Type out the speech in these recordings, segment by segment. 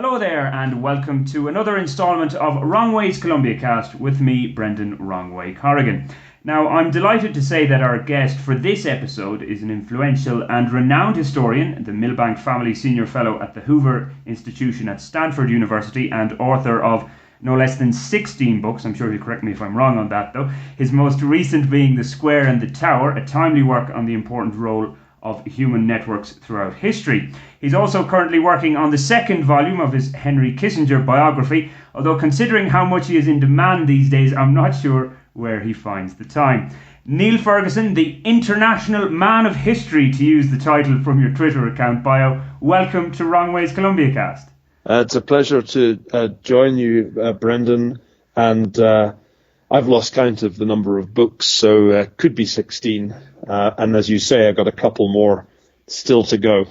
Hello there, and welcome to another instalment of Wrong Way's Columbia Cast with me, Brendan Wrongway Corrigan. Now, I'm delighted to say that our guest for this episode is an influential and renowned historian, the Milbank Family Senior Fellow at the Hoover Institution at Stanford University, and author of no less than 16 books. I'm sure he'll correct me if I'm wrong on that, though. His most recent being The Square and the Tower, a timely work on the important role of human networks throughout history. He's also currently working on the second volume of his Henry Kissinger biography, although considering how much he is in demand these days, I'm not sure where he finds the time. Niall Ferguson, the international man of history, to use the title from your Twitter account bio, welcome to Wrong Way's Columbia Cast. It's a pleasure to join you, Brendan, and I've lost count of the number of books, so could be 16. And as you say, I've got a couple more still to go.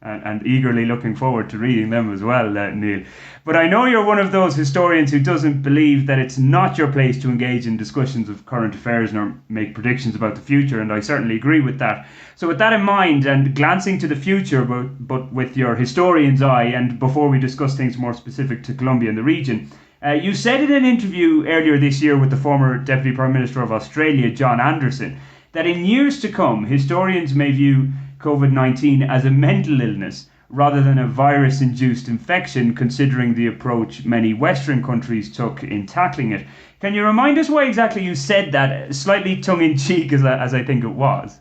And eagerly looking forward to reading them as well, Niall. But I know you're one of those historians who doesn't believe that it's not your place to engage in discussions of current affairs nor make predictions about the future, and I certainly agree with that. So with that in mind, and glancing to the future, but with your historian's eye, and before we discuss things more specific to Colombia and the region, you said in an interview earlier this year with the former Deputy Prime Minister of Australia, John Anderson, that in years to come, historians may view COVID-19 as a mental illness rather than a virus-induced infection, considering the approach many Western countries took in tackling it. Can you remind us why exactly you said that, slightly tongue-in-cheek as I think it was?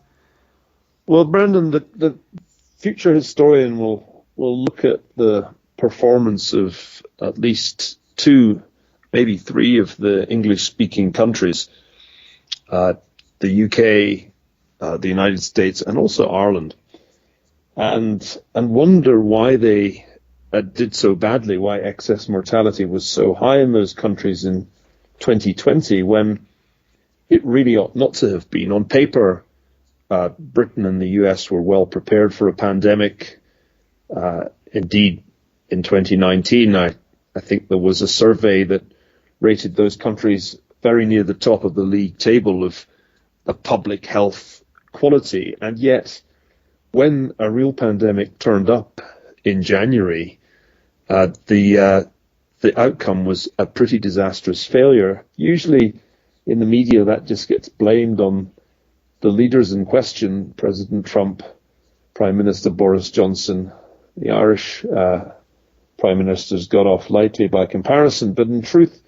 Well, Brendan, the future historian will look at the performance of at least two, maybe three of the English-speaking countries, the UK, the United States, and also Ireland, and wonder why they did so badly, why excess mortality was so high in those countries in 2020, when it really ought not to have been. On paper, Britain and the US were well prepared for a pandemic. Indeed, in 2019, I think there was a survey that rated those countries very near the top of the league table of public health quality. And yet, when a real pandemic turned up in January, the outcome was a pretty disastrous failure. Usually in the media, that just gets blamed on the leaders in question: President Trump, Prime Minister Boris Johnson. The Irish Prime Ministers got off lightly by comparison, but in truth,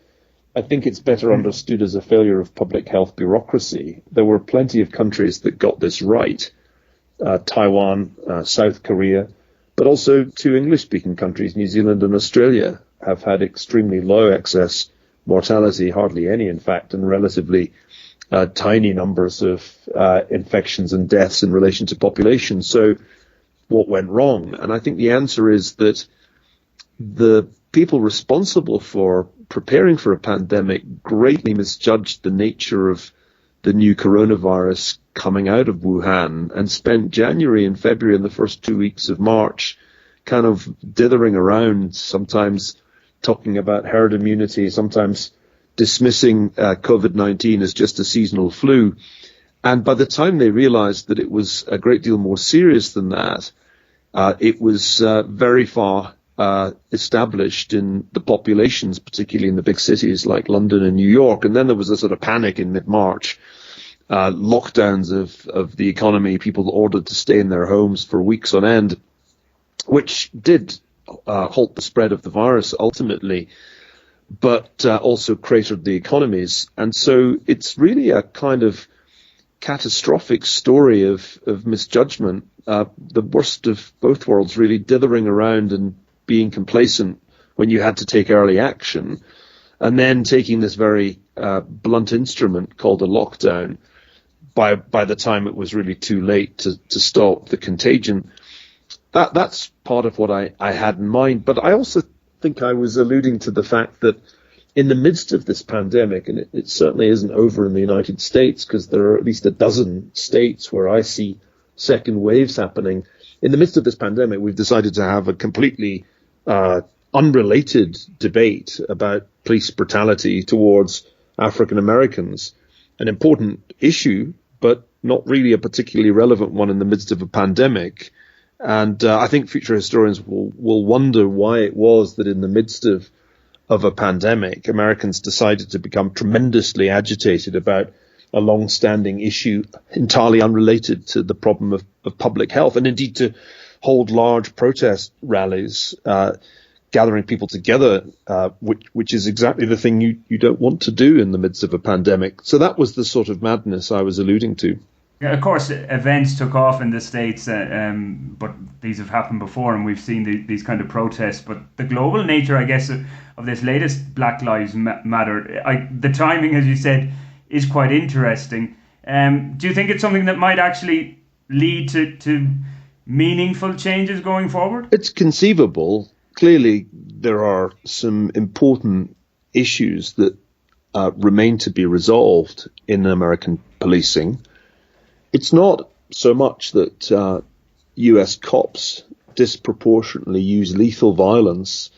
I think it's better understood as a failure of public health bureaucracy. There were plenty of countries that got this right. Taiwan, South Korea, but also two English-speaking countries, New Zealand and Australia, have had extremely low excess mortality, hardly any, in fact, and relatively tiny numbers of infections and deaths in relation to population. So what went wrong? And I think the answer is that the people responsible for preparing for a pandemic greatly misjudged the nature of the new coronavirus coming out of Wuhan, and spent January and February and the first 2 weeks of March kind of dithering around, sometimes talking about herd immunity, sometimes dismissing COVID-19 as just a seasonal flu. And by the time they realized that it was a great deal more serious than that, it was very far established in the populations, particularly in the big cities like London and New York. And then there was a sort of panic in mid-March, lockdowns of the economy, people ordered to stay in their homes for weeks on end, which did halt the spread of the virus ultimately, but also cratered the economies. And so it's really a kind of catastrophic story of misjudgment, the worst of both worlds, really, dithering around and being complacent when you had to take early action, and then taking this very blunt instrument called a lockdown by the time it was really too late to stop the contagion. That's part of what I had in mind. But I also think I was alluding to the fact that in the midst of this pandemic, and it certainly isn't over in the United States, because there are at least a dozen states where I see second waves happening. In the midst of this pandemic, we've decided to have a completely unrelated debate about police brutality towards African Americans, an important issue, but not really a particularly relevant one in the midst of a pandemic. And I think future historians will wonder why it was that in the midst of a pandemic, Americans decided to become tremendously agitated about a long-standing issue entirely unrelated to the problem of public health, and indeed to hold large protest rallies, gathering people together, which is exactly the thing you don't want to do in the midst of a pandemic. So that was the sort of madness I was alluding to. Yeah, of course, events took off in the States, but these have happened before, and we've seen these kind of protests. But the global nature, I guess, of this latest Black Lives Matter, the timing, as you said, is quite interesting. Do you think it's something that might actually lead to meaningful changes going forward? It's conceivable. Clearly, there are some important issues that remain to be resolved in American policing. It's not so much that US cops disproportionately use lethal violence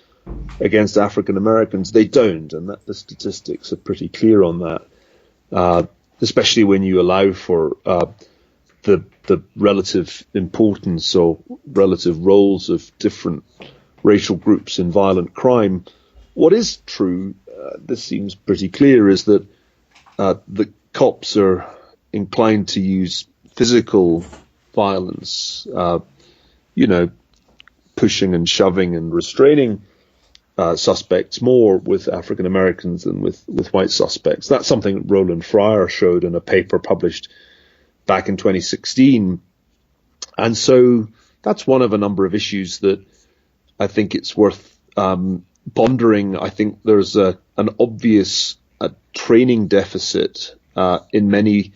against African Americans. They don't, and that the statistics are pretty clear on that, especially when you allow for the relative importance or relative roles of different racial groups in violent crime. What is true, this seems pretty clear, is that the cops are inclined to use physical violence, pushing and shoving and restraining suspects more with African Americans than with white suspects. That's something Roland Fryer showed in a paper published back in 2016. And so that's one of a number of issues that I think it's worth pondering. I think there's an obvious training deficit in many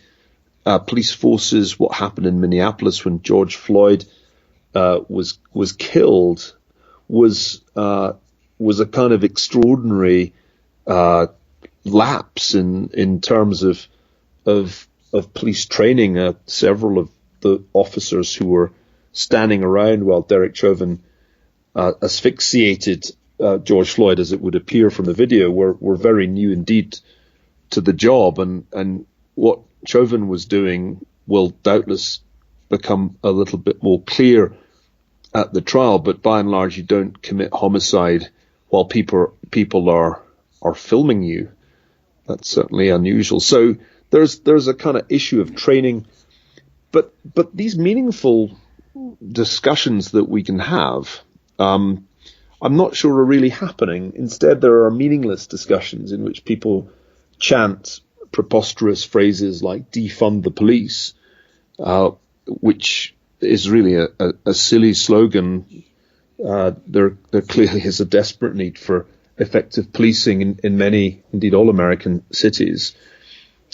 police forces. What happened in Minneapolis when George Floyd was killed was a kind of extraordinary lapse in terms of police training. Several of the officers who were standing around while Derek Chauvin asphyxiated George Floyd, as it would appear from the video, were very new indeed to the job, and what Chauvin was doing will doubtless become a little bit more clear at the trial, but by and large you don't commit homicide while people are filming you. That's certainly unusual. So there's a kind of issue of training, but these meaningful discussions that we can have, I'm not sure are really happening. Instead, there are meaningless discussions in which people chant preposterous phrases like defund the police, which is really a silly slogan. There clearly is a desperate need for effective policing in many, indeed all American cities.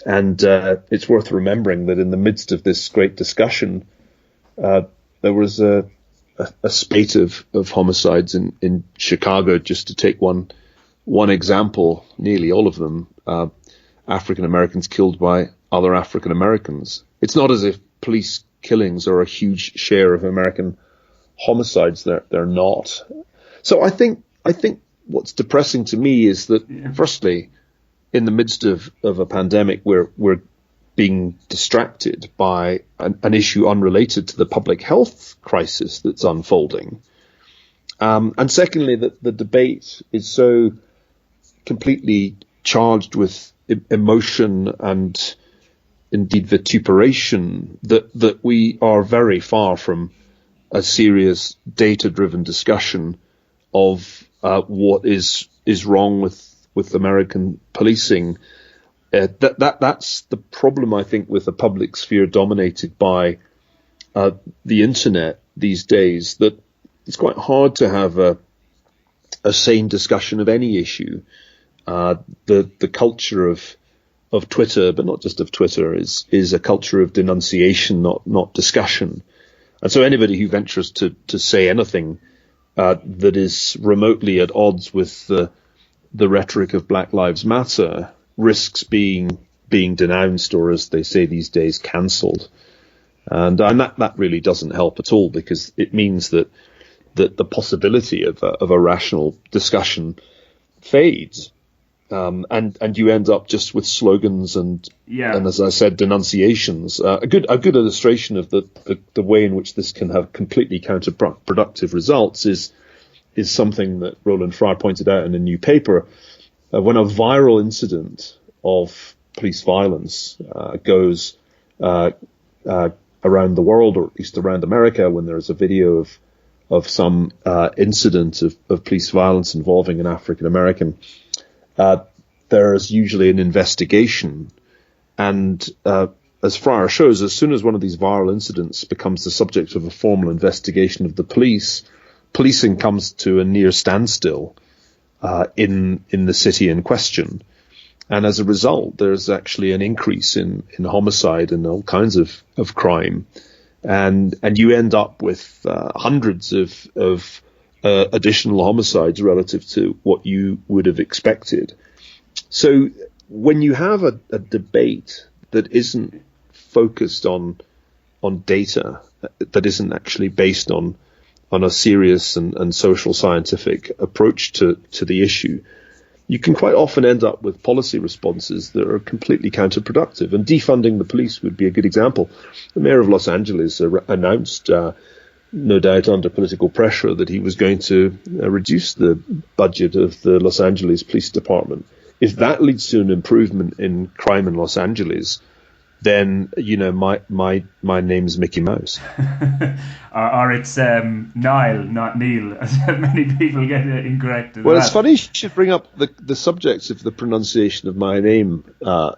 And it's worth remembering that in the midst of this great discussion, there was a spate of homicides in Chicago, just to take one example, nearly all of them African Americans killed by other African Americans. It's not as if police killings are a huge share of American homicides. They're not. So I think what's depressing to me is that, firstly, in the midst of a pandemic, we're being distracted by an issue unrelated to the public health crisis that's unfolding. And secondly, that the debate is so completely charged with emotion and indeed vituperation that we are very far from a serious data-driven discussion of what is wrong with American policing. That's the problem, I think, with a public sphere dominated by the internet these days, that it's quite hard to have a sane discussion of any issue. The culture of Twitter, but not just of Twitter, is a culture of denunciation, not discussion. And so anybody who ventures to say anything that is remotely at odds with the rhetoric of Black Lives Matter risks being denounced, or as they say these days, cancelled. And that really doesn't help at all, because it means that the possibility of a rational discussion fades. and you end up just with slogans and as I said, denunciations. A good illustration of the way in which this can have completely counterproductive results is something that Roland Fryer pointed out in a new paper. When a viral incident of police violence goes around the world, or at least around America, when there's a video of some incident of police violence involving an African American, there's usually an investigation. And as Fryer shows, as soon as one of these viral incidents becomes the subject of a formal investigation of the police, policing comes to a near standstill in the city in question. And as a result, there's actually an increase in homicide and all kinds of crime. And you end up with hundreds of additional homicides relative to what you would have expected. So when you have a debate that isn't focused on data, that isn't actually based on a serious and social scientific approach to the issue, you can quite often end up with policy responses that are completely counterproductive. And defunding the police would be a good example. The mayor of Los Angeles announced, no doubt under political pressure, that he was going to reduce the budget of the Los Angeles Police Department. If that leads to an improvement in crime in Los Angeles, then, my name's Mickey Mouse. or it's Niall, not Neil, as many people get it incorrect. Well, it's funny you should bring up the subject of the pronunciation of my name,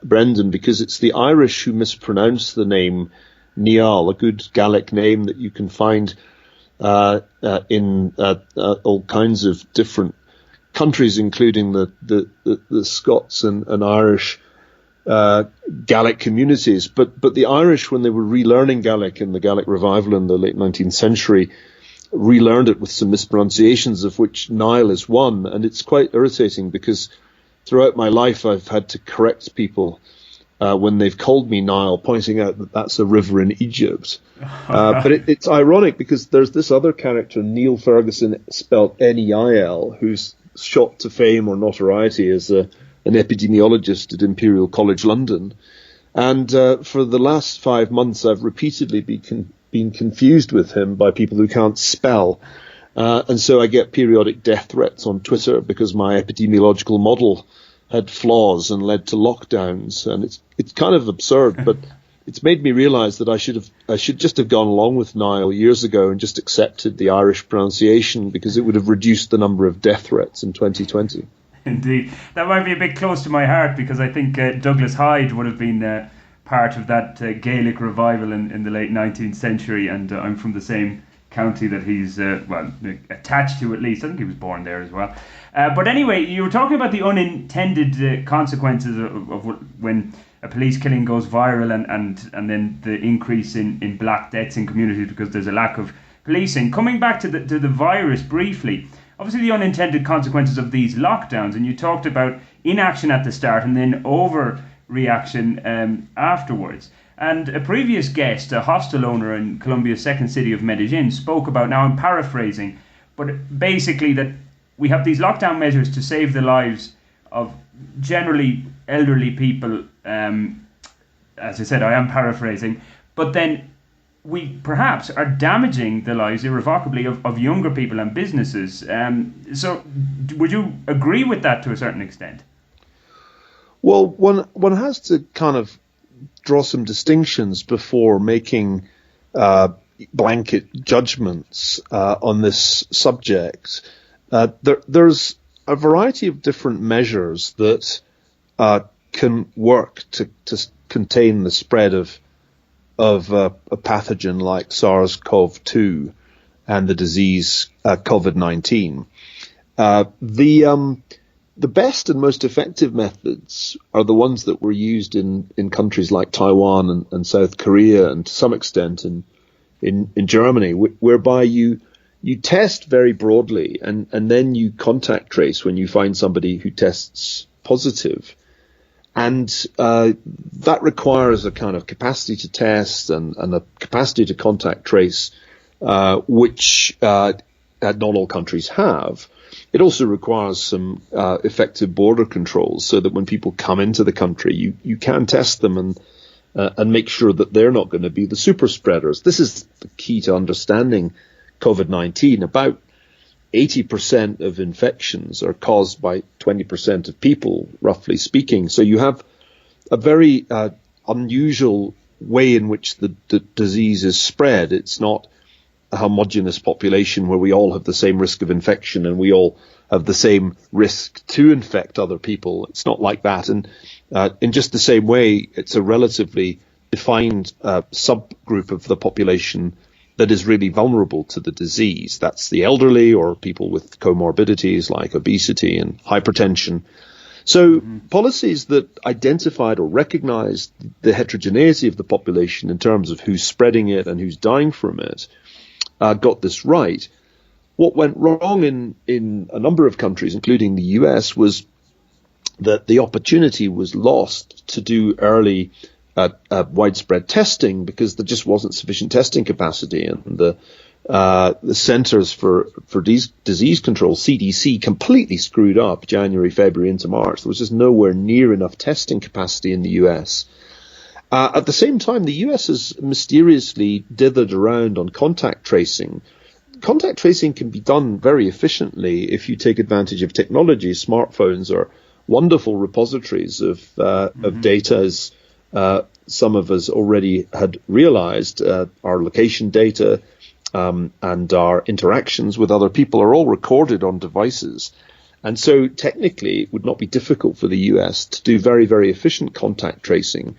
Brendan, because it's the Irish who mispronounce the name Niall, a good Gaelic name that you can find in all kinds of different countries, including the Scots and Irish Gaelic communities, but the Irish, when they were relearning Gaelic in the Gaelic revival in the late 19th century, relearned it with some mispronunciations, of which Niall is one. And it's quite irritating because throughout my life I've had to correct people when they've called me Niall, pointing out that that's a river in Egypt. But it's ironic because there's this other character, Niall Ferguson, spelled Neil, who's shot to fame or notoriety as an epidemiologist at Imperial College London. And for the last 5 months, I've repeatedly been confused with him by people who can't spell. And so I get periodic death threats on Twitter because my epidemiological model had flaws and led to lockdowns. And it's kind of absurd, but it's made me realize that I should just have gone along with Niall years ago and just accepted the Irish pronunciation, because it would have reduced the number of death threats in 2020. Indeed. That might be a bit close to my heart, because I think Douglas Hyde would have been part of that Gaelic revival in the late 19th century, and I'm from the same county that he's attached to, at least. I think he was born there as well. But anyway, you were talking about the unintended consequences of when a police killing goes viral, and then the increase in black deaths in communities because there's a lack of policing. Coming back to the virus briefly, obviously the unintended consequences of these lockdowns, and you talked about inaction at the start and then overreaction afterwards. And a previous guest, a hostel owner in Colombia's second city of Medellin, spoke about, now I'm paraphrasing, but basically that we have these lockdown measures to save the lives of generally elderly people. As I said, I am paraphrasing, but then we perhaps are damaging the lives irrevocably of younger people and businesses. So would you agree with that to a certain extent? Well, one has to kind of draw some distinctions before making blanket judgments on this subject. There's a variety of different measures that can work to contain the spread of a pathogen like SARS-CoV-2 and the disease COVID-19. The best and most effective methods are the ones that were used in countries like Taiwan and South Korea, and to some extent in Germany, whereby you test very broadly and then you contact trace when you find somebody who tests positive. And that requires a kind of capacity to test and a capacity to contact trace, which not all countries have. It also requires some effective border controls so that when people come into the country, you can test them and make sure that they're not going to be the super spreaders. This is the key to understanding COVID-19. About 80% of infections are caused by 20% of people, roughly speaking. So you have a very unusual way in which the disease is spread. It's not a homogeneous population where we all have the same risk of infection and we all have the same risk to infect other people. It's not like that. And in just the same way, it's a relatively defined subgroup of the population that is really vulnerable to the disease. That's the elderly or people with comorbidities like obesity and hypertension. So policies that identified or recognized the heterogeneity of the population in terms of who's spreading it and who's dying from it got this right. What went wrong in a number of countries, including the US, was that the opportunity was lost to do early widespread testing because there just wasn't sufficient testing capacity, and the Centers for Disease Control, CDC, completely screwed up January, February into March. There was just nowhere near enough testing capacity in the US. At the same time, the US has mysteriously dithered around on contact tracing. Contact tracing can be done very efficiently if you take advantage of technology. Smartphones are wonderful repositories of data, as some of us already had realized. Our location data and our interactions with other people are all recorded on devices. And so technically it would not be difficult for the US to do very, very efficient contact tracing.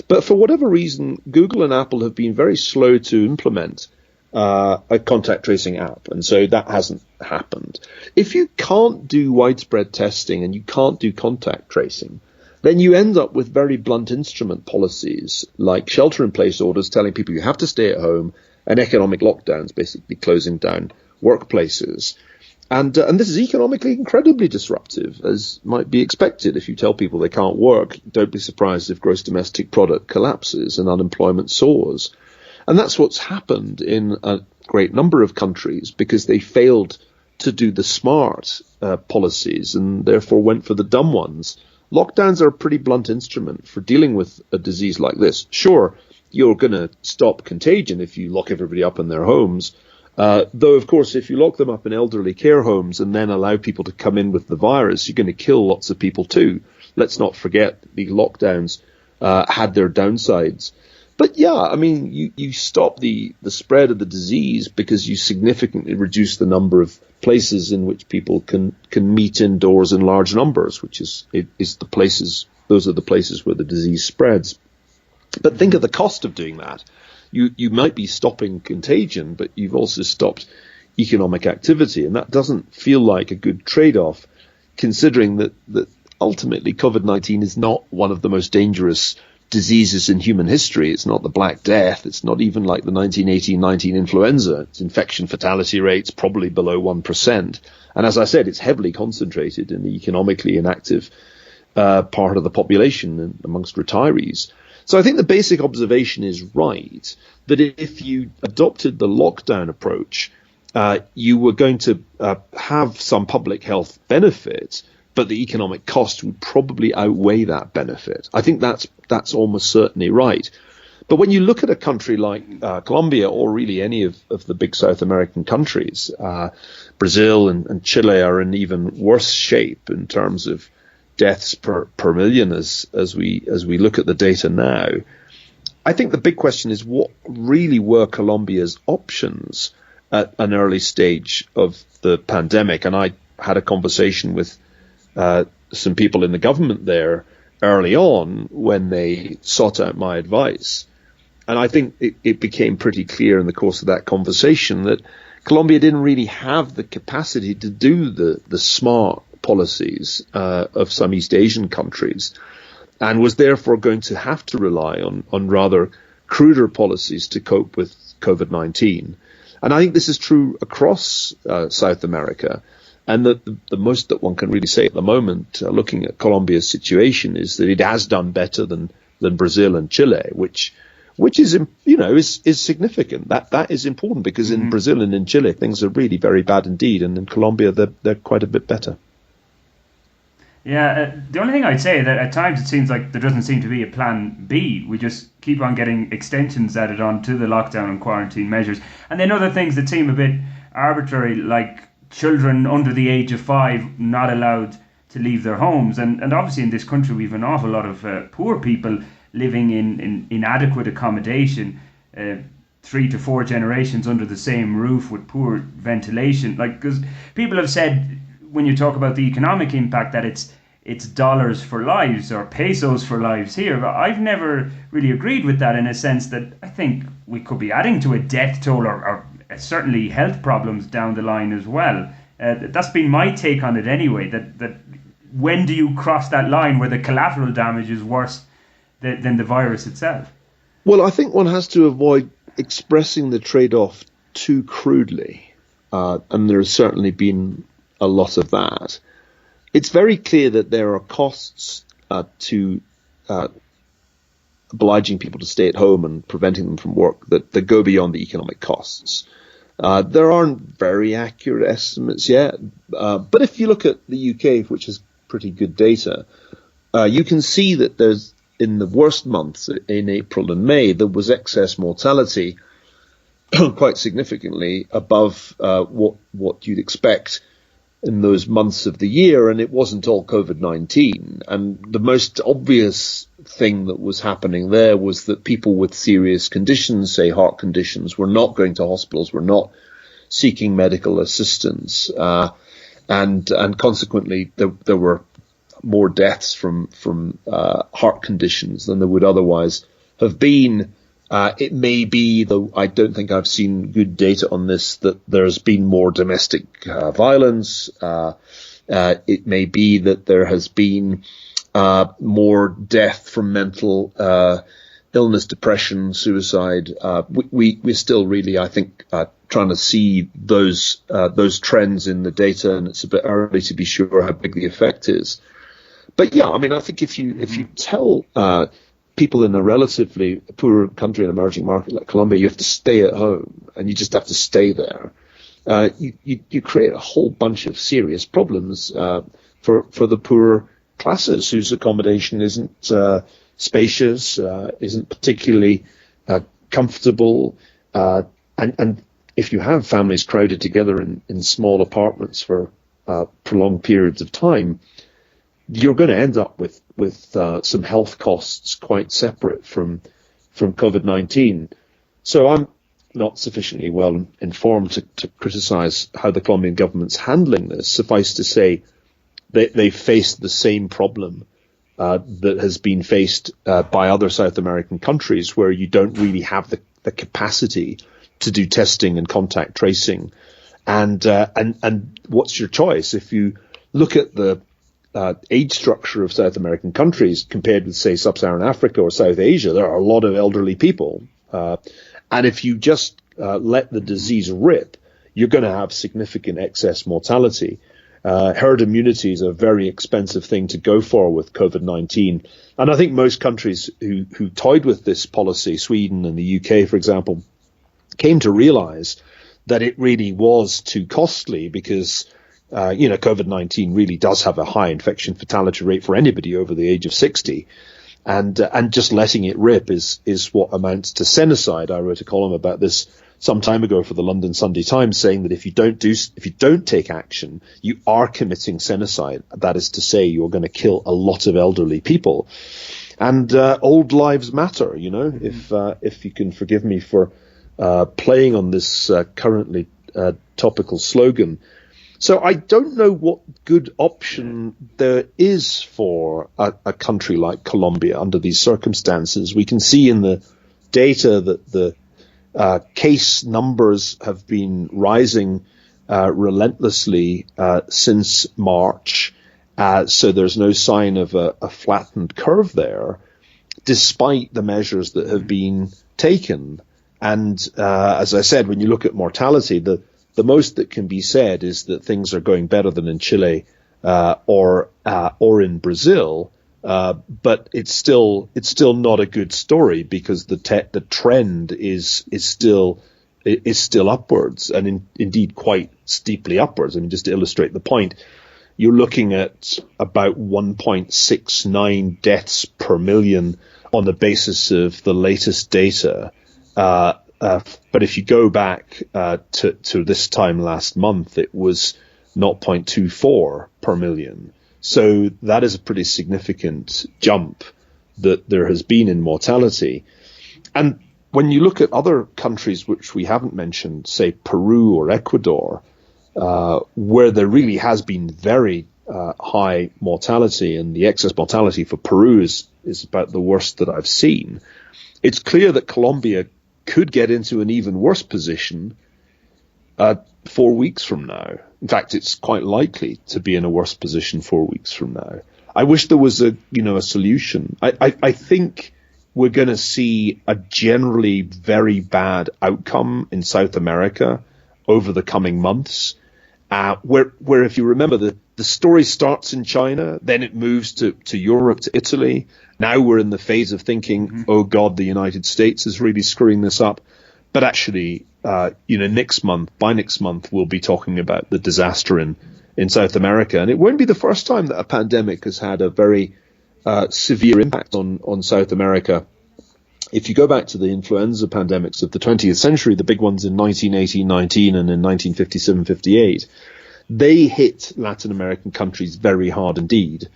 But for whatever reason, Google and Apple have been very slow to implement a contact tracing app. And so that hasn't happened. If you can't do widespread testing and you can't do contact tracing, then you end up with very blunt instrument policies like shelter-in-place orders telling people you have to stay at home, and economic lockdowns, basically closing down workplaces. And this is economically incredibly disruptive, as might be expected. If you tell people they can't work, don't be surprised if gross domestic product collapses and unemployment soars. And that's what's happened in a great number of countries because they failed to do the smart policies and therefore went for the dumb ones. Lockdowns are a pretty blunt instrument for dealing with a disease like this. Sure, you're going to stop contagion if you lock everybody up in their homes. Though, of course, if you lock them up in elderly care homes and then allow people to come in with the virus, you're going to kill lots of people too. Let's not forget the lockdowns had their downsides. But yeah, I mean, you stop the spread of the disease because you significantly reduce the number of places in which people can meet indoors in large numbers, which is the places, those are the places where the disease spreads. But think of the cost of doing that. You might be stopping contagion, but you've also stopped economic activity, and that doesn't feel like a good trade-off, considering that ultimately COVID-19 is not one of the most dangerous diseases in human history. It's not the Black Death. It's not even like the 1918-19 influenza. Its infection fatality rate's probably below 1%. And as I said, it's heavily concentrated in the economically inactive part of the population and amongst retirees. So I think the basic observation is right, that if you adopted the lockdown approach, you were going to have some public health benefit, but the economic cost would probably outweigh that benefit. I think that's almost certainly right. But when you look at a country like Colombia, or really any of the big South American countries, Brazil and Chile are in even worse shape in terms of deaths per million as we look at the data now. I think the big question is, what really were Colombia's options at an early stage of the pandemic? And I had a conversation with some people in the government there early on when they sought out my advice. And I think it became pretty clear in the course of that conversation that Colombia didn't really have the capacity to do the smart policies of some East Asian countries, and was therefore going to have to rely on rather cruder policies to cope with COVID-19. And I think this is true across South America. And the most that one can really say at the moment, looking at Colombia's situation, is that it has done better than Brazil and Chile, which which is, is significant. That is important, because in Brazil and in Chile, things are really very bad indeed. And in Colombia, they're quite a bit better. Yeah, the only thing I'd say that at times it seems like there doesn't seem to be a plan B. We just keep on getting extensions added on to the lockdown and quarantine measures. And then other things that seem a bit arbitrary, like children under the age of 5 not allowed to leave their homes. And obviously in this country we have an awful lot of poor people living in inadequate accommodation, 3 to 4 generations under the same roof with poor ventilation. Like, because people have said, when you talk about the economic impact, that it's dollars for lives or pesos for lives here. But I've never really agreed with that, in a sense that I think we could be adding to a death toll or certainly health problems down the line as well. That's been my take on it anyway, that when do you cross that line where the collateral damage is worse than the virus itself? Well, I think one has to avoid expressing the trade-off too crudely, and there's certainly been a lot of that. It's very clear that there are costs to obliging people to stay at home and preventing them from work that go beyond the economic costs. There aren't very accurate estimates yet, but if you look at the UK, which has pretty good data, you can see that there's, in the worst months, in April and May, there was excess mortality quite significantly above what you'd expect in those months of the year, and it wasn't all COVID-19. And the most obvious thing that was happening there was that people with serious conditions, say heart conditions, were not going to hospitals, were not seeking medical assistance, and consequently there were more deaths from heart conditions than there would otherwise have been. It may be, though I don't think I've seen good data on this, that there's been more domestic violence. It may be that there has been more death from mental illness, depression, suicide. We're still really, I think, trying to see those trends in the data, and it's a bit early to be sure how big the effect is. But yeah, I mean, I think if you tell people in a relatively poor country, an emerging market like Colombia, you have to stay at home and you just have to stay there, you create a whole bunch of serious problems for the poorer classes whose accommodation isn't spacious, isn't particularly comfortable, and if you have families crowded together in small apartments for prolonged periods of time, you're going to end up with some health costs quite separate from COVID-19. So I'm not sufficiently well informed to criticize how the Colombian government's handling this. Suffice to say, they faced the same problem that has been faced by other South American countries, where you don't really have the capacity to do testing and contact tracing. And what's your choice? If you look at the age structure of South American countries compared with, say, Sub-Saharan Africa or South Asia, there are a lot of elderly people. And if you just let the disease rip, you're going to have significant excess mortality. Herd immunity is a very expensive thing to go for with COVID-19. And I think most countries who toyed with this policy, Sweden and the UK, for example, came to realize that it really was too costly, because COVID-19 really does have a high infection fatality rate for anybody over the age of 60. And just letting it rip is what amounts to genocide. I wrote a column about this some time ago for the London Sunday Times, saying that if you don't take action, you are committing genocide. That is to say, you're going to kill a lot of elderly people. And old lives matter, if you can forgive me for playing on this currently topical slogan. So I don't know what good option there is for a country like Colombia under these circumstances. We can see in the data that the case numbers have been rising relentlessly since March. So there's no sign of a flattened curve there, despite the measures that have been taken. And as I said, when you look at mortality, the most that can be said is that things are going better than in Chile or in Brazil, but it's still not a good story, because the trend is still upwards, and indeed quite steeply upwards. I mean, just to illustrate the point, you're looking at about 1.69 deaths per million on the basis of the latest data. But if you go back to this time last month, it was 0.24 per million. So that is a pretty significant jump that there has been in mortality. And when you look at other countries which we haven't mentioned, say Peru or Ecuador, where there really has been very high mortality, and the excess mortality for Peru is about the worst that I've seen, it's clear that Colombia could get into an even worse position 4 weeks from now. In fact, it's quite likely to be in a worse position 4 weeks from now. I wish there was a solution. I think we're going to see a generally very bad outcome in South America over the coming months, where if you remember, the story starts in China, then it moves to Europe, to Italy. Now we're in the phase of thinking, oh God, the United States is really screwing this up. But actually, by next month, we'll be talking about the disaster in South America. And it won't be the first time that a pandemic has had a very severe impact on South America. If you go back to the influenza pandemics of the 20th century, the big ones in 1918-19 and in 1957-58, they hit Latin American countries very hard indeed.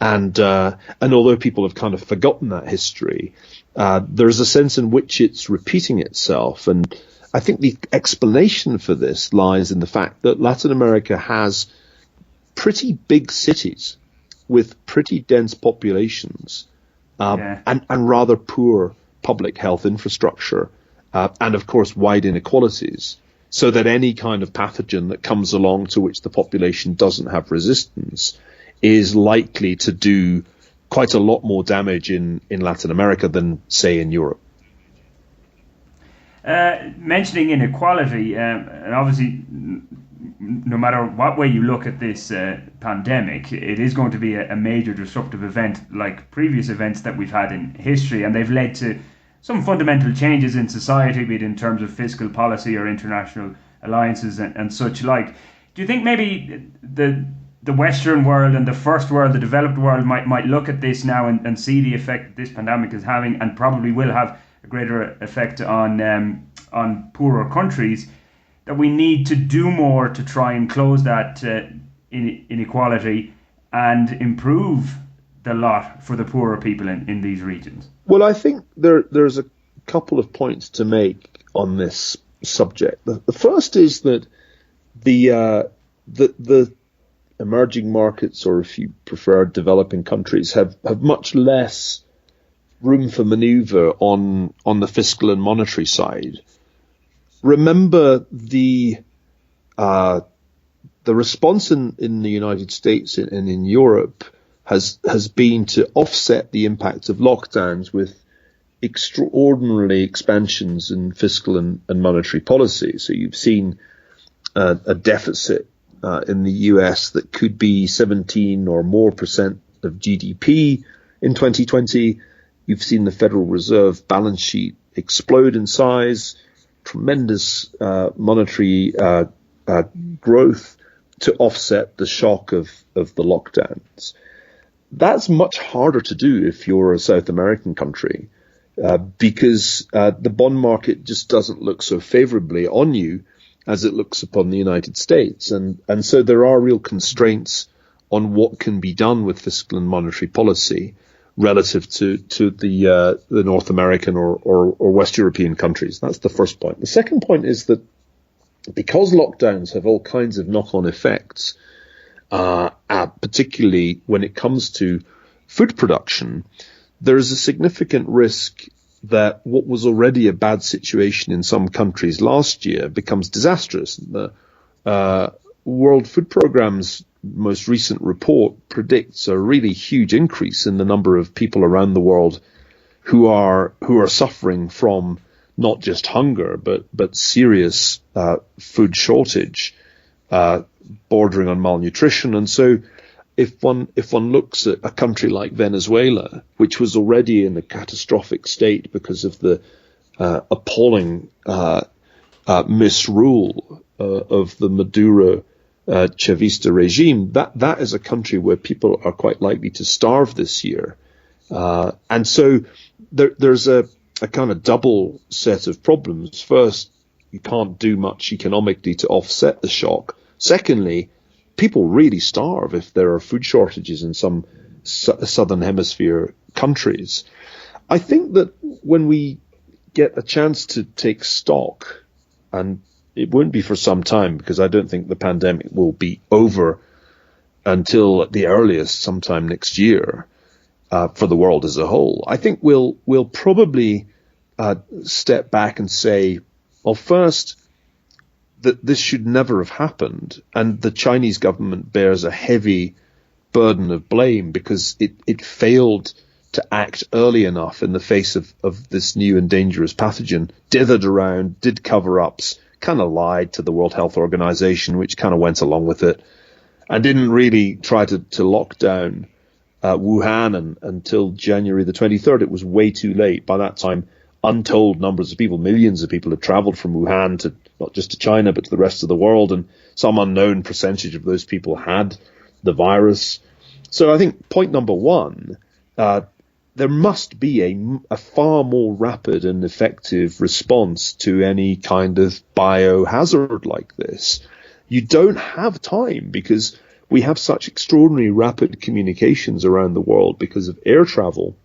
And although people have kind of forgotten that history, there's a sense in which it's repeating itself. And I think the explanation for this lies in the fact that Latin America has pretty big cities with pretty dense populations, and rather poor public health infrastructure, and of course wide inequalities, so that any kind of pathogen that comes along to which the population doesn't have resistance is likely to do quite a lot more damage in Latin America than, say, in Europe. Mentioning inequality, and obviously, no matter what way you look at this pandemic, it is going to be a major disruptive event like previous events that we've had in history, and they've led to some fundamental changes in society, be it in terms of fiscal policy or international alliances and such like. Do you think maybe the Western world and the first world, the developed world, might look at this now and see the effect this pandemic is having, and probably will have a greater effect on poorer countries, that we need to do more to try and close that inequality and improve the lot for the poorer people in these regions? Well, I think there's a couple of points to make on this subject. The first is that the emerging markets, or if you prefer developing countries, have much less room for maneuver on the fiscal and monetary side. Remember the response in the United States and in Europe has been to offset the impact of lockdowns with extraordinary expansions in fiscal and monetary policy. So you've seen a deficit in the US that could be 17 or more percent of GDP in 2020. You've seen the Federal Reserve balance sheet explode in size, tremendous monetary growth to offset the shock of the lockdowns. That's much harder to do if you're a South American country, because the bond market just doesn't look so favorably on you as it looks upon the United States. And so there are real constraints on what can be done with fiscal and monetary policy relative to the North American or West European countries. That's the first point. The second point is that because lockdowns have all kinds of knock-on effects, particularly when it comes to food production, there is a significant risk that what was already a bad situation in some countries last year becomes disastrous. The World Food Programme's most recent report predicts a really huge increase in the number of people around the world who are suffering from not just hunger but serious food shortage, bordering on malnutrition. And so if one looks at a country like Venezuela, which was already in a catastrophic state because of the appalling misrule of the Maduro Chavista regime, that is a country where people are quite likely to starve this year. And so there's a kind of double set of problems. First, you can't do much economically to offset the shock. Secondly, people really starve if there are food shortages in some southern hemisphere countries. I think that when we get a chance to take stock, and it won't be for some time because I don't think the pandemic will be over until at the earliest sometime next year for the world as a whole. I think we'll probably step back and say, well, first, that this should never have happened, and the Chinese government bears a heavy burden of blame because it failed to act early enough in the face of this new and dangerous pathogen, dithered around, did cover-ups, kind of lied to the World Health Organization, which kind of went along with it, and didn't really try to lock down Wuhan until January the 23rd. It was way too late. By that time, untold numbers of people, millions of people had traveled from Wuhan to not just to China, but to the rest of the world. And some unknown percentage of those people had the virus. So I think point number one, there must be a far more rapid and effective response to any kind of biohazard like this. You don't have time because we have such extraordinary rapid communications around the world because of air travel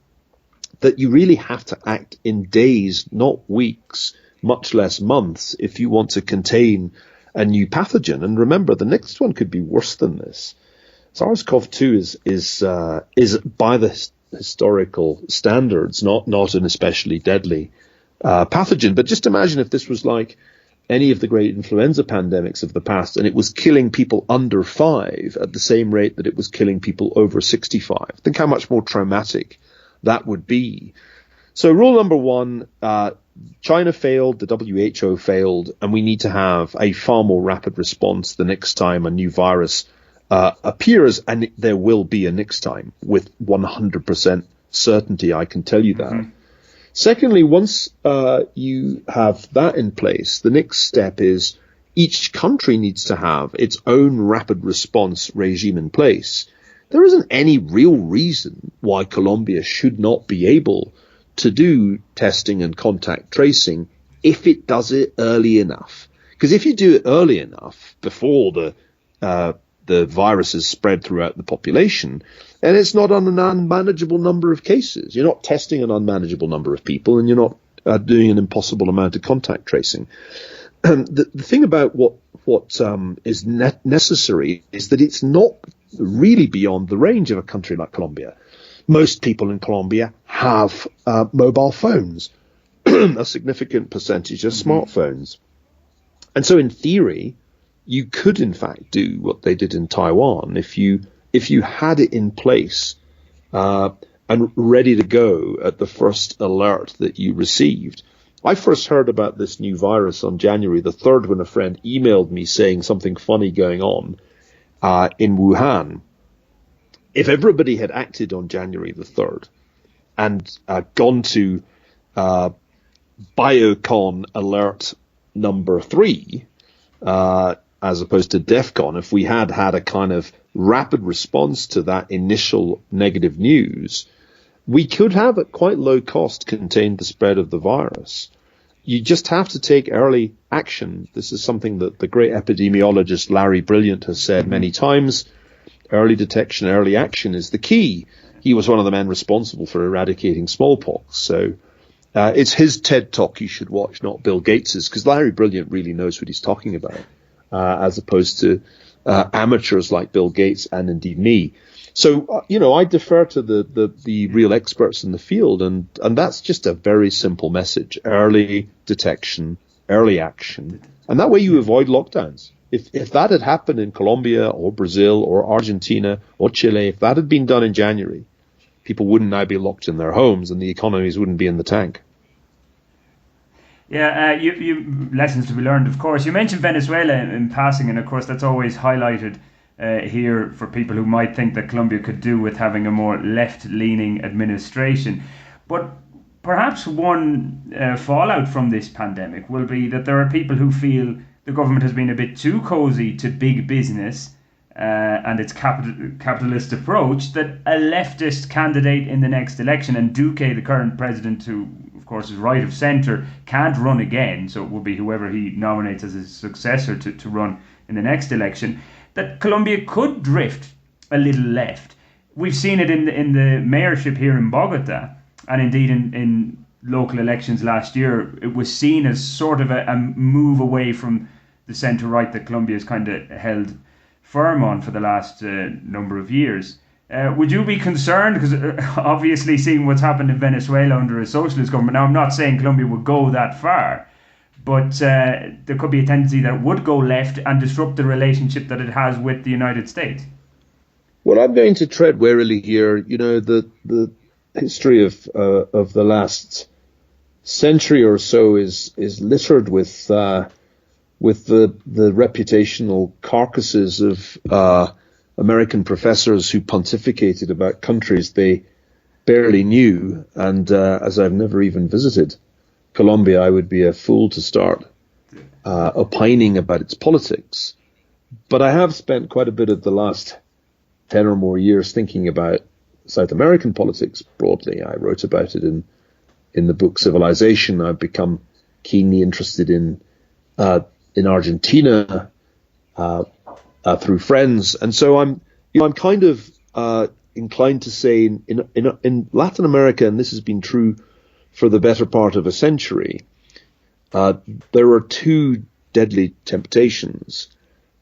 that you really have to act in days, not weeks, much less months, if you want to contain a new pathogen. And remember, the next one could be worse than this. SARS-CoV-2 is by the historical standards not an especially deadly pathogen. But just imagine if this was like any of the great influenza pandemics of the past, and it was killing people under 5 at the same rate that it was killing people over 65. Think how much more traumatic that would be. So rule number one, China failed, the WHO failed, and we need to have a far more rapid response the next time a new virus appears, and there will be a next time with 100% certainty, I can tell you that. Mm-hmm. Secondly, once you have that in place, the next step is each country needs to have its own rapid response regime in place. There isn't any real reason why Colombia should not be able to do testing and contact tracing if it does it early enough. Because if you do it early enough before the virus is spread throughout the population, and it's not on an unmanageable number of cases, you're not testing an unmanageable number of people, and you're not doing an impossible amount of contact tracing. The thing about what is necessary is that it's not really beyond the range of a country like Colombia. Most people in Colombia have mobile phones, a significant percentage of smartphones. And so in theory, you could in fact do what they did in Taiwan if you had it in place and ready to go at the first alert that you received. I first heard about this new virus on January the 3rd when a friend emailed me saying something funny going on in Wuhan. If everybody had acted on January the 3rd and gone to Biocon alert number 3, as opposed to DEFCON, if we had a kind of rapid response to that initial negative news, we could have at quite low cost contained the spread of the virus. You just have to take early action. This is something that the great epidemiologist Larry Brilliant has said many times. Early detection, early action is the key. He was one of the men responsible for eradicating smallpox. So it's his TED Talk you should watch, not Bill Gates's, because Larry Brilliant really knows what he's talking about, as opposed to amateurs like Bill Gates and indeed me. So, I defer to the real experts in the field, and that's just a very simple message. Early detection, early action. And that way you avoid lockdowns. If that had happened in Colombia or Brazil or Argentina or Chile, if that had been done in January, people wouldn't now be locked in their homes and the economies wouldn't be in the tank. Yeah, you lessons to be learned, of course. You mentioned Venezuela in passing, and of course that's always highlighted here for people who might think that Colombia could do with having a more left-leaning administration. But perhaps one fallout from this pandemic will be that there are people who feel the government has been a bit too cozy to big business and its capitalist approach, that a leftist candidate in the next election, and Duque, the current president, who of course is right of centre, can't run again, so it will be whoever he nominates as his successor to run in the next election, that Colombia could drift a little left. We've seen it in the mayorship here in Bogota, and indeed in local elections last year. It was seen as sort of a move away from the centre-right that Colombia has kind of held firm on for the last number of years. Would you be concerned? Because obviously seeing what's happened in Venezuela under a socialist government, now I'm not saying Colombia would go that far, but there could be a tendency that it would go left and disrupt the relationship that it has with the United States. Well, I'm going to tread warily here. You know, the history of the last century or so is littered with the reputational carcasses of American professors who pontificated about countries they barely knew, and as I've never even visited Colombia, I would be a fool to start opining about its politics. But I have spent quite a bit of the last 10 or more years thinking about South American politics broadly. I wrote about it in the book Civilization. I've become keenly interested in Argentina through friends, and so I'm kind of inclined to say in Latin America, and this has been true for the better part of a century, there are two deadly temptations.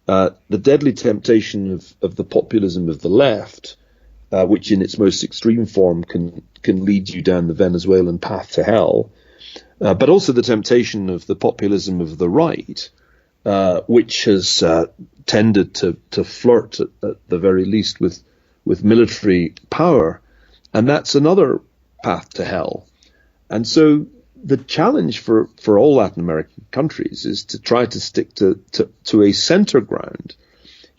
The deadly temptation of the populism of the left, which in its most extreme form can lead you down the Venezuelan path to hell, but also the temptation of the populism of the right, which has tended to flirt at the very least with military power, and that's another path to hell. And so the challenge for all Latin American countries is to try to stick to a center ground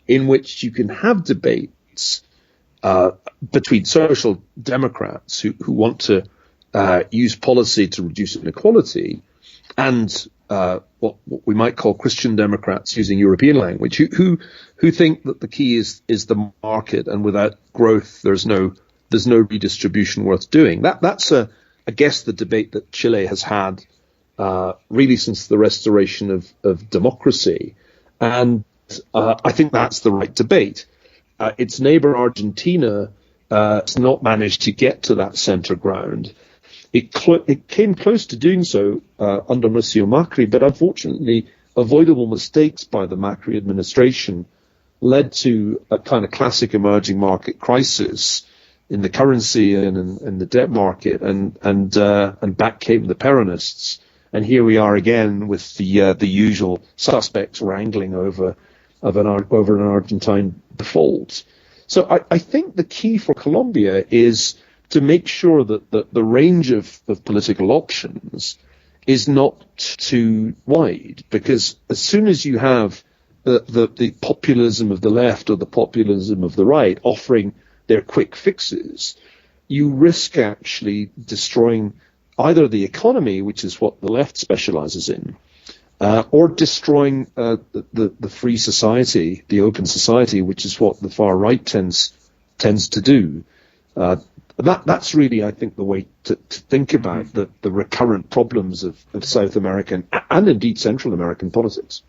in which you can have debates between social democrats who want to use policy to reduce inequality and what we might call Christian Democrats, using European language, who think that the key is the market, and without growth there's no redistribution worth doing. That's I guess the debate that Chile has had really since the restoration of democracy, and I think that's the right debate. Its neighbor Argentina has not managed to get to that center ground. It came close to doing so under Mauricio Macri, but unfortunately avoidable mistakes by the Macri administration led to a kind of classic emerging market crisis in the currency and in the debt market, and back came the Peronists, and here we are again with the usual suspects wrangling over an Argentine default. So I think the key for Colombia is to make sure that the range of political options is not too wide, because as soon as you have the populism of the left or the populism of the right offering their quick fixes, you risk actually destroying either the economy, which is what the left specializes in, or destroying the free society, the open society, which is what the far right tends to do. That's really, I think, the way to think about the recurrent problems of South American and indeed Central American politics.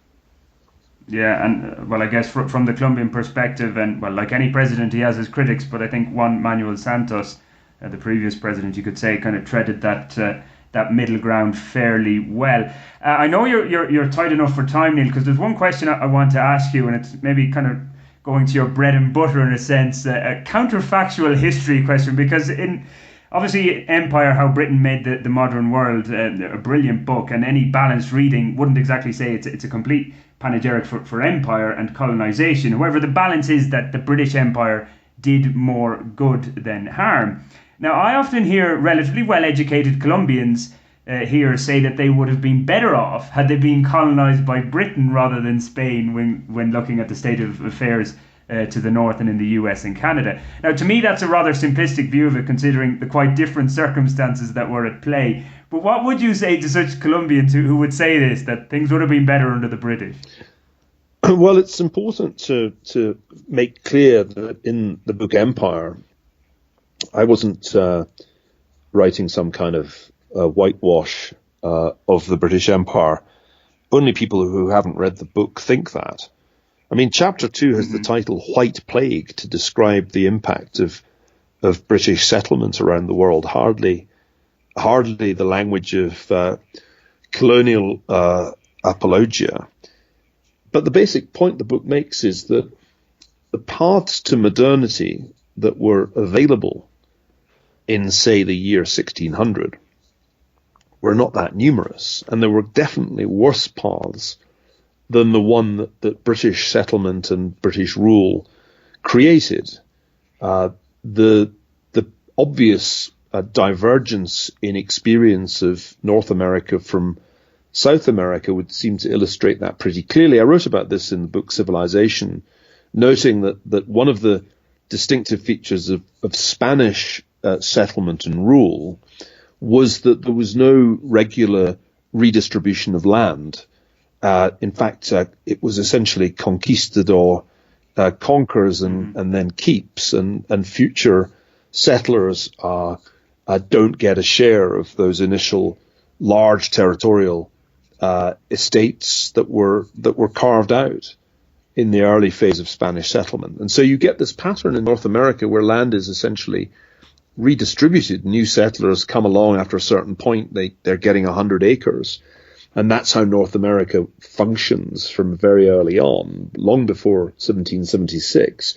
Yeah, and well, I guess from the Colombian perspective, and well, like any president, he has his critics, but I think Juan Manuel Santos, the previous president, you could say, kind of treaded that middle ground fairly well. I know you're tight enough for time, Neil, because there's one question I want to ask you, and it's maybe kind of going to your bread and butter in a sense, a counterfactual history question, because in obviously Empire, How Britain Made the Modern World, a brilliant book, and any balanced reading wouldn't exactly say it's a complete panegyric for empire and colonisation. However, the balance is that the British Empire did more good than harm. Now, I often hear relatively well-educated Colombians here say that they would have been better off had they been colonised by Britain rather than Spain when looking at the state of affairs to the north and in the US and Canada. Now, to me, that's a rather simplistic view of it, considering the quite different circumstances that were at play. But what would you say to such Colombians who would say this, that things would have been better under the British? Well, it's important to make clear that in the book Empire, I wasn't writing some kind of whitewash of the British Empire. Only people who haven't read the book think that. I mean, chapter 2 has the title White Plague to describe the impact of British settlement around the world. Hardly the language of colonial apologia. But the basic point the book makes is that the paths to modernity that were available in, say, the year 1600 were not that numerous, and there were definitely worse paths than the one that British settlement and British rule created. The obvious divergence in experience of North America from South America would seem to illustrate that pretty clearly. I wrote about this in the book Civilization, noting that one of the distinctive features of Spanish settlement and rule was that there was no regular redistribution of land. In fact, it was essentially conquistador conquers and then keeps, and future settlers don't get a share of those initial large territorial estates that were carved out in the early phase of Spanish settlement. And so you get this pattern in North America where land is essentially redistributed. New settlers come along after a certain point, they're getting 100 acres. And that's how North America functions from very early on, long before 1776.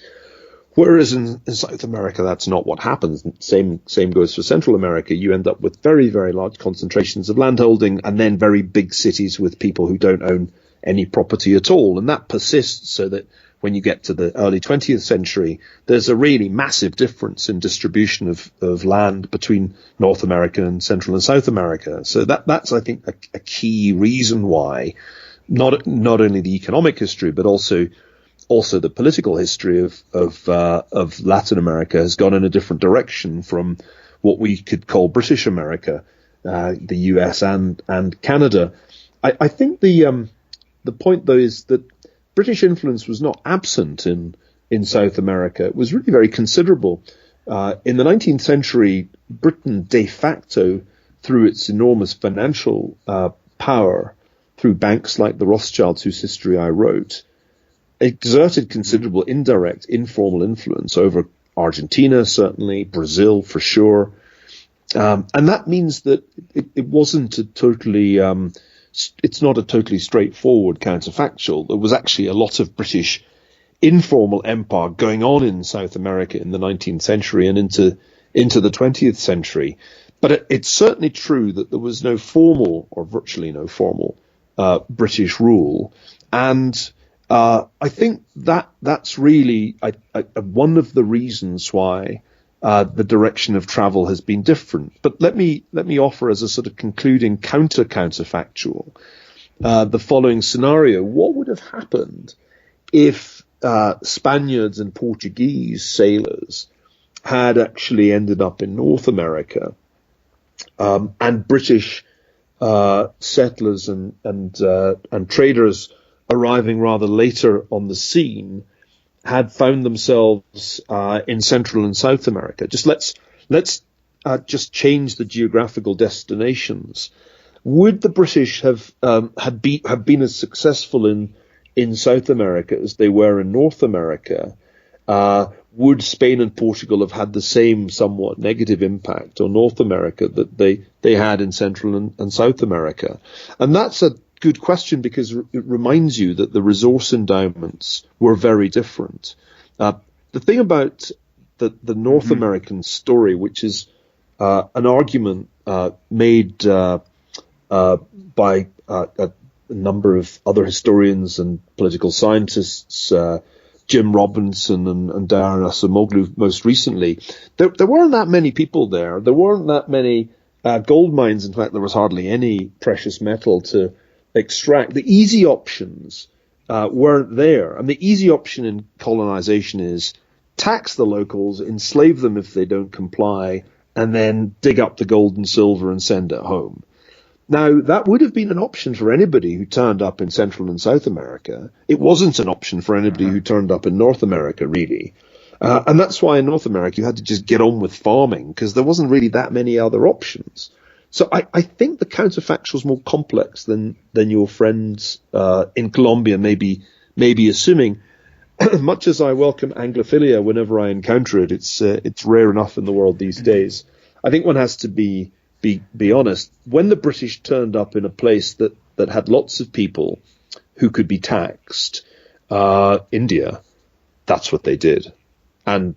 Whereas in South America, that's not what happens. Same goes for Central America. You end up with very, very large concentrations of landholding and then very big cities with people who don't own any property at all. And that persists so that when you get to the early 20th century, there's a really massive difference in distribution of land between North America and Central and South America. So that's, I think, a key reason why not only the economic history, but also the political history of Latin America has gone in a different direction from what we could call British America, the US and Canada. I think the point, though, is that British influence was not absent in South America. It was really very considerable. In the 19th century, Britain de facto, through its enormous financial power, through banks like the Rothschilds, whose history I wrote, exerted considerable indirect, informal influence over Argentina, certainly, Brazil for sure. And that means that it wasn't it's not a totally straightforward counterfactual. There was actually a lot of British informal empire going on in South America in the 19th century and into the 20th century. But it's certainly true that there was no formal, or virtually no formal, British rule. And I think that's really one of the reasons why the direction of travel has been different. But let me offer as a sort of concluding counterfactual the following scenario. What would have happened if Spaniards and Portuguese sailors had actually ended up in North America, and British settlers and traders arriving rather later on the scene had found themselves in Central and South America? Just let's just change the geographical destinations. Would the British have been as successful in South America as they were in North America? Would Spain and Portugal have had the same somewhat negative impact on North America that they had in Central and South America? And that's a good question, because it reminds you that the resource endowments were very different. The thing about the North American story, which is an argument made by a number of other historians and political scientists, Jim Robinson and Darren Acemoglu most recently, there weren't that many people there. There weren't that many gold mines. In fact, there was hardly any precious metal to extract. The easy options weren't there. And the easy option in colonization is tax the locals, enslave them if they don't comply, and then dig up the gold and silver and send it home. Now, that would have been an option for anybody who turned up in Central and South America. It wasn't an option for anybody who turned up in North America, really. And that's why in North America you had to just get on with farming, because there wasn't really that many other options. So I think the counterfactual is more complex than your friends in Colombia may be assuming. Much as I welcome Anglophilia whenever I encounter it, it's rare enough in the world these days. I think one has to be honest. When the British turned up in a place that had lots of people who could be taxed, India, that's what they did. And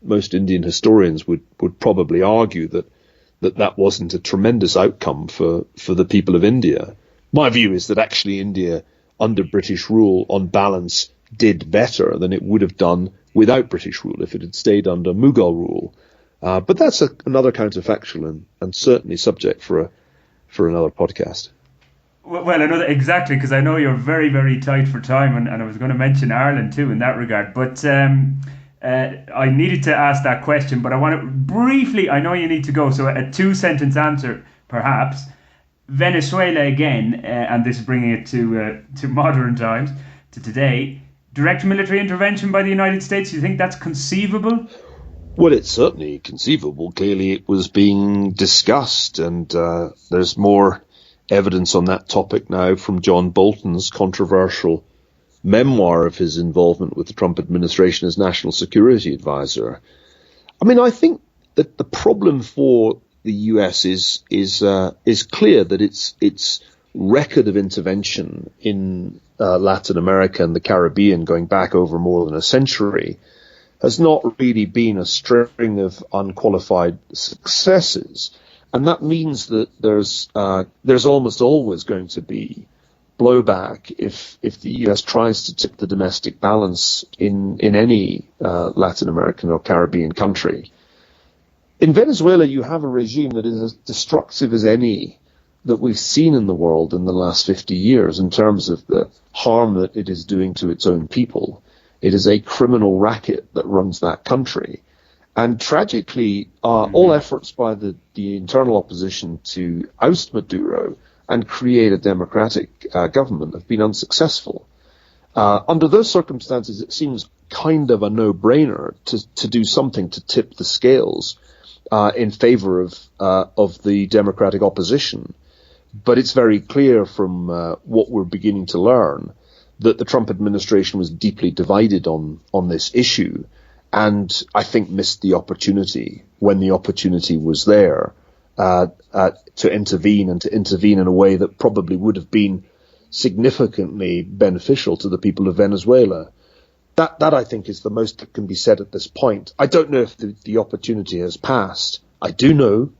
most Indian historians would probably argue that wasn't a tremendous outcome for the people of India. My view is that actually India, under British rule, on balance, did better than it would have done without British rule if it had stayed under Mughal rule. But that's another counterfactual and certainly subject for another podcast. Well, another exactly, because I know you're very, very tight for time, and I was going to mention Ireland too in that regard. But I needed to ask that question, but I want to briefly, I know you need to go, so a 2-sentence answer perhaps. Venezuela again, and this is bringing it to modern times, to today. Direct military intervention by the United States, do you think that's conceivable? Well, it's certainly conceivable. Clearly it was being discussed, and there's more evidence on that topic now from John Bolton's controversial memoir of his involvement with the Trump administration as national security advisor. I mean, I think that the problem for the US is clear, that its record of intervention in Latin America and the Caribbean going back over more than a century has not really been a string of unqualified successes. And that means that there's almost always going to be blowback if the US tries to tip the domestic balance in any Latin American or Caribbean country. In Venezuela, you have a regime that is as destructive as any that we've seen in the world in the last 50 years in terms of the harm that it is doing to its own people. It is a criminal racket that runs that country. And tragically, all efforts by the internal opposition to oust Maduro and create a democratic government have been unsuccessful. Under those circumstances, it seems kind of a no-brainer to do something to tip the scales in favor of the democratic opposition. But it's very clear from what we're beginning to learn that the Trump administration was deeply divided on this issue, and I think missed the opportunity when the opportunity was there to intervene, and to intervene in a way that probably would have been significantly beneficial to the people of Venezuela. That I think is the most that can be said at this point. I don't know if the opportunity has passed. I do know,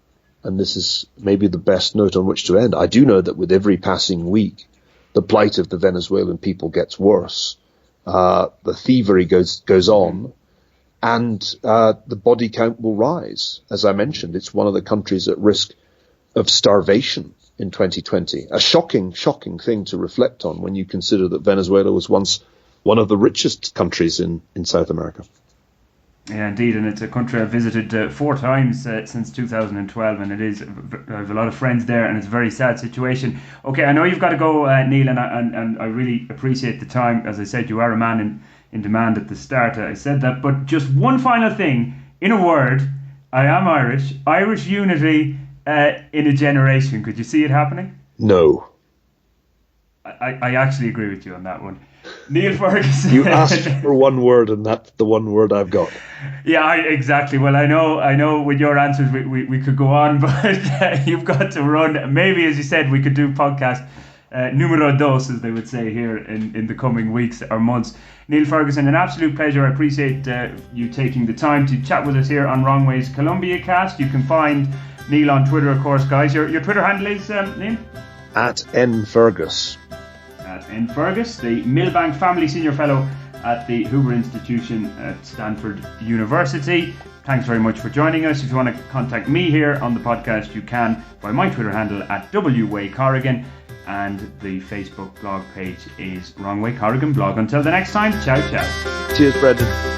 and this is maybe the best note on which to end, I do know that with every passing week, the plight of the Venezuelan people gets worse. The thievery goes on, and the body count will rise. As I mentioned, it's one of the countries at risk of starvation in 2020. A shocking thing to reflect on when you consider that Venezuela was once one of the richest countries in South America. Yeah, indeed, and it's a country I've visited 4 times since 2012, and I have a lot of friends there, and it's a very sad situation. Okay, I know you've got to go, Niall, and I really appreciate the time. As I said, you are a man in demand at the start. I said that, but just one final thing, in a word, I am Irish. Irish unity in a generation. Could you see it happening? No. I actually agree with you on that one. Niall Ferguson. You asked for one word, and that's the one word I've got. Yeah, exactly. Well, I know with your answers we could go on, but you've got to run. Maybe, as you said, we could do podcast numero dos, as they would say here, in the coming weeks or months. Niall Ferguson, an absolute pleasure. I appreciate you taking the time to chat with us here on Wrong Ways Colombia Cast. You can find Niall on Twitter, of course, guys. Your Twitter handle is, Niall? At nfergus. At nfergus, the Milbank Family Senior Fellow at the Hoover Institution at Stanford University. Thanks very much for joining us. If you want to contact me here on the podcast, you can by my Twitter handle at WWayCorrigan. and the Facebook blog page is Wrong Way Corrigan blog. Until the next time, ciao ciao. Cheers, Brendan.